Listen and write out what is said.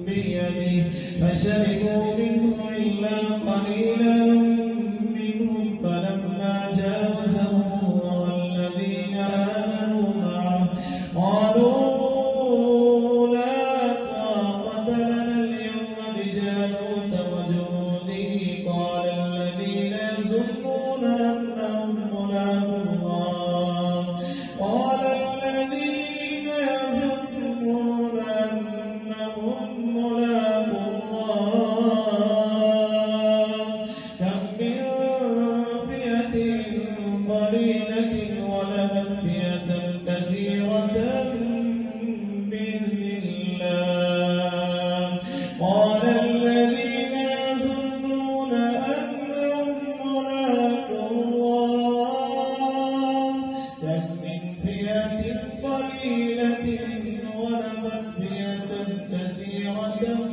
بيده فشربوا منه إلا قليلا منهم فلما جاوزه والذين آمنوا معه قالوا لا طاقة لنا اليوم بجالوت وجنوده قال الذين يظنون أنهم ملاقو الله كم من فئة قليلة غلبت فئة كثيرة بإذن الله قال الذين يظنون أنهم ملاقو الله كم من فئة قليلة غلبت فئة كثيرة